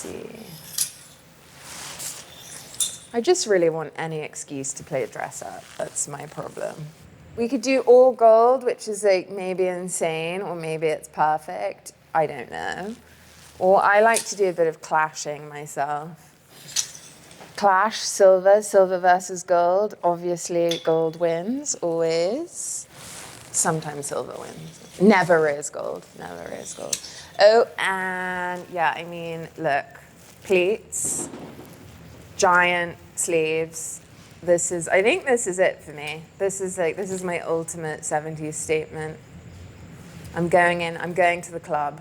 see. I just really want any excuse to play dress up. That's my problem. We could do all gold, which is like maybe insane, or maybe it's perfect. I don't know. Or I like to do a bit of clashing myself. Clash, silver, silver versus gold. Obviously, gold wins, always. Sometimes silver wins. Never is gold, never is gold. Oh, and yeah, I mean, look, pleats, giant sleeves. I think this is it for me. This is my ultimate 70s statement. I'm going to the club.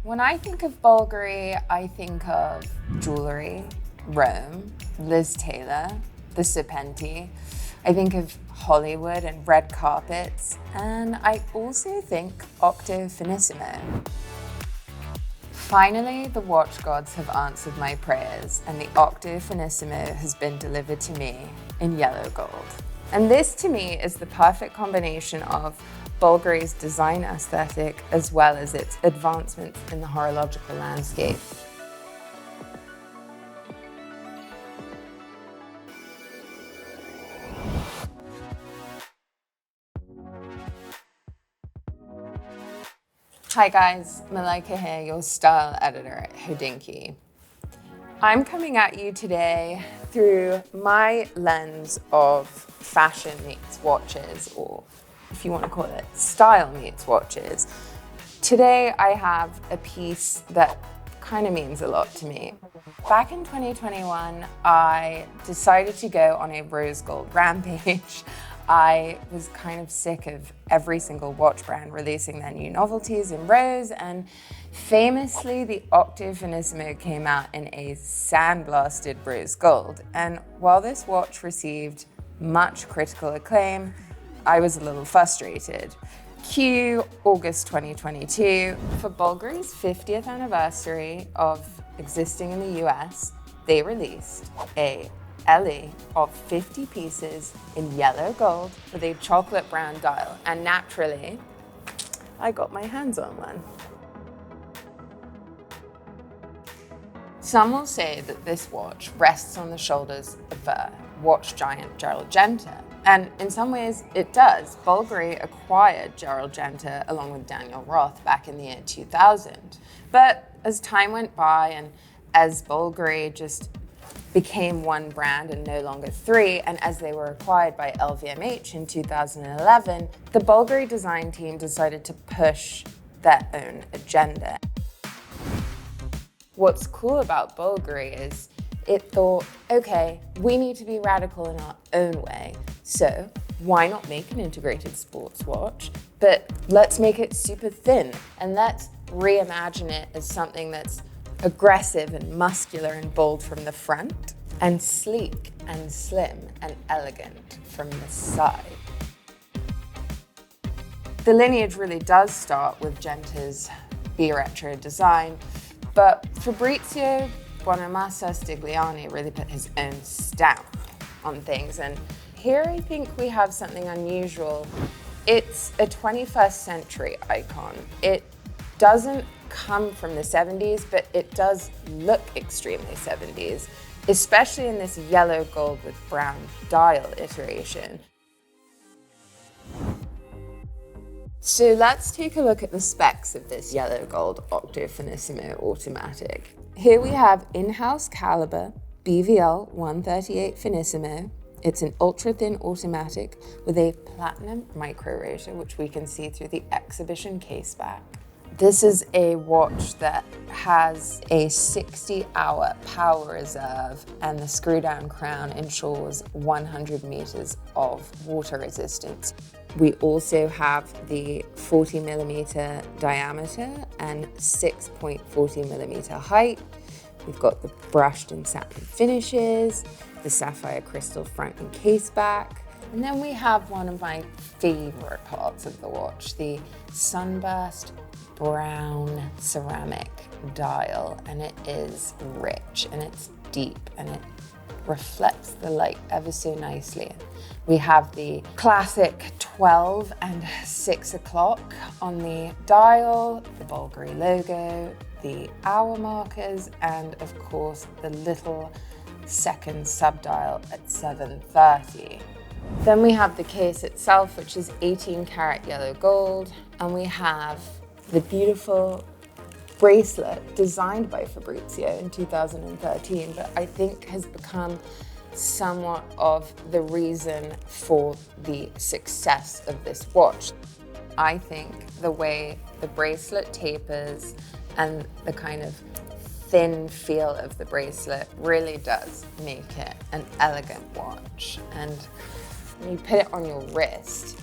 When I think of Bulgari, I think of jewelry, Rome, Liz Taylor, the Serpenti. I think of Hollywood and red carpets, and I also think Octo Finissimo. Finally, the watch gods have answered my prayers, and the Octo Finissimo has been delivered to me in yellow gold. And this, to me, is the perfect combination of Bulgari's design aesthetic as well as its advancements in the horological landscape. Hi guys, Malaika here, your style editor at Hodinkee. I'm coming at you today through my lens of fashion meets watches, or if you want to call it style meets watches. Today I have a piece that kind of means a lot to me. Back in 2021, I decided to go on a rose gold rampage. I was kind of sick of every single watch brand releasing their new novelties in rose, and famously the Octo Finissimo came out in a sandblasted rose gold. And while this watch received much critical acclaim, I was a little frustrated. Cue August 2022. For Bulgari's 50th anniversary of existing in the US, they released a LE of 50 pieces in yellow gold with a chocolate brown dial. And naturally, I got my hands on one. Some will say that this watch rests on the shoulders of the watch giant Gerald Genta. And in some ways it does. Bulgari acquired Gerald Genta along with Daniel Roth back in the year 2000. But as time went by and as Bulgari just became one brand and no longer three, and as they were acquired by LVMH in 2011, the Bulgari design team decided to push their own agenda. What's cool about Bulgari is it thought, okay, we need to be radical in our own way, so why not make an integrated sports watch, but let's make it super thin, and let's reimagine it as something that's aggressive and muscular and bold from the front, and sleek and slim and elegant from the side. The lineage really does start with Genta's B-retro design, but Fabrizio Buonamassa Stigliani really put his own stamp on things, and here I think we have something unusual. It's a 21st century icon. It doesn't come from the 70s, but it does look extremely 70s, especially in this yellow gold with brown dial iteration. So let's take a look at the specs of this yellow gold Octo Finissimo automatic. Here we have in-house caliber BVL 138 Finissimo. It's an ultra-thin automatic with a platinum micro rotor, which we can see through the exhibition case back. This is a watch that has a 60-hour power reserve, and the screw-down crown ensures 100 meters of water resistance. We also have the 40mm diameter and 6.40mm height. We've got the brushed and satin finishes, the sapphire crystal front and case back. And then we have one of my favorite parts of the watch, the sunburst brown ceramic dial, and it is rich and it's deep and it reflects the light ever so nicely. We have the classic 12 and 6 o'clock on the dial, the Bulgari logo, the hour markers, and of course the little second subdial at 7:30. Then we have the case itself, which is 18 karat yellow gold, and we have the beautiful bracelet designed by Fabrizio in 2013, but I think has become somewhat of the reason for the success of this watch. I think the way the bracelet tapers and the kind of thin feel of the bracelet really does make it an elegant watch. And when you put it on your wrist,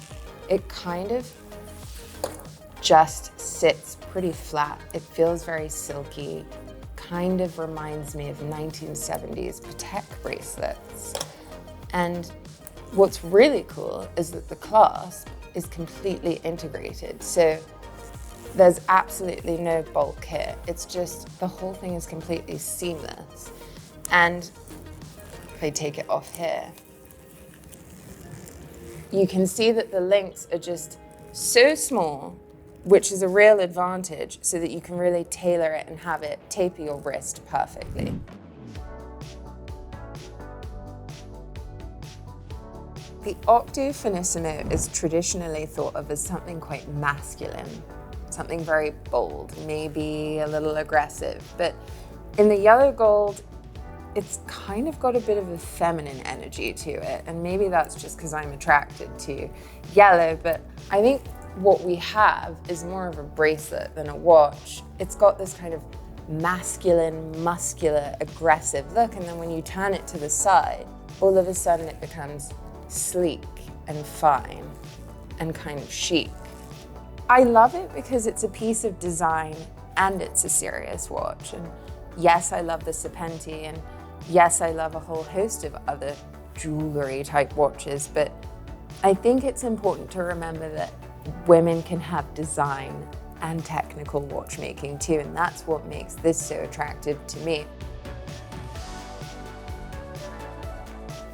it kind of just sits pretty flat. It feels very silky. Kind of reminds me of 1970s Patek bracelets. And what's really cool is that the clasp is completely integrated. So there's absolutely no bulk here. It's just, the whole thing is completely seamless. And if I take it off here, you can see that the links are just so small, which is a real advantage, so that you can really tailor it and have it taper your wrist perfectly. The Octo Finissimo is traditionally thought of as something quite masculine, something very bold, maybe a little aggressive, but in the yellow gold, it's kind of got a bit of a feminine energy to it, and maybe that's just because I'm attracted to yellow, but I think what we have is more of a bracelet than a watch. It's got this kind of masculine, muscular, aggressive look, and then when you turn it to the side, all of a sudden it becomes sleek and fine and kind of chic. I love it because it's a piece of design and it's a serious watch. And yes, I love the Serpenti, and yes, I love a whole host of other jewelry type watches, but I think it's important to remember that women can have design and technical watchmaking too, and that's what makes this so attractive to me.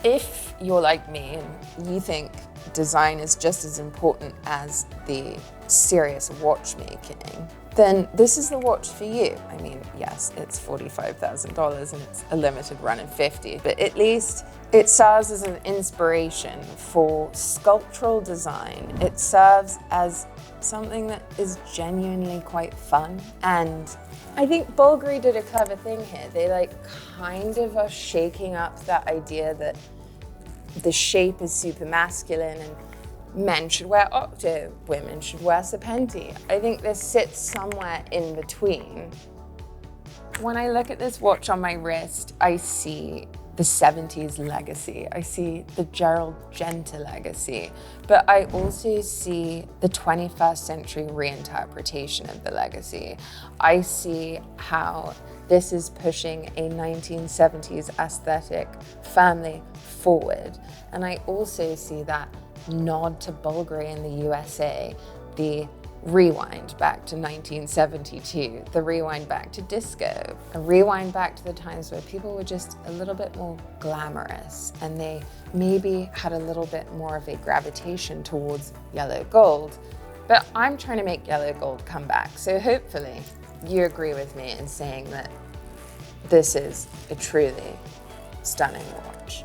If you're like me and you think design is just as important as the serious watchmaking, then this is the watch for you. I mean, yes, it's $45,000 and it's a limited run of 50, but at least it serves as an inspiration for sculptural design. It serves as something that is genuinely quite fun. And I think Bulgari did a clever thing here. They kind of are shaking up that idea that the shape is super masculine and men should wear Octo, women should wear Serpenti. I think this sits somewhere in between. When I look at this watch on my wrist, I see the 70s legacy. I see the Gerald Genta legacy, but I also see the 21st century reinterpretation of the legacy. I see how this is pushing a 1970s aesthetic firmly forward. And I also see that nod to Bulgari in the USA, the rewind back to 1972, the rewind back to disco, a rewind back to the times where people were just a little bit more glamorous and they maybe had a little bit more of a gravitation towards yellow gold. But I'm trying to make yellow gold come back. So hopefully you agree with me in saying that this is a truly stunning watch.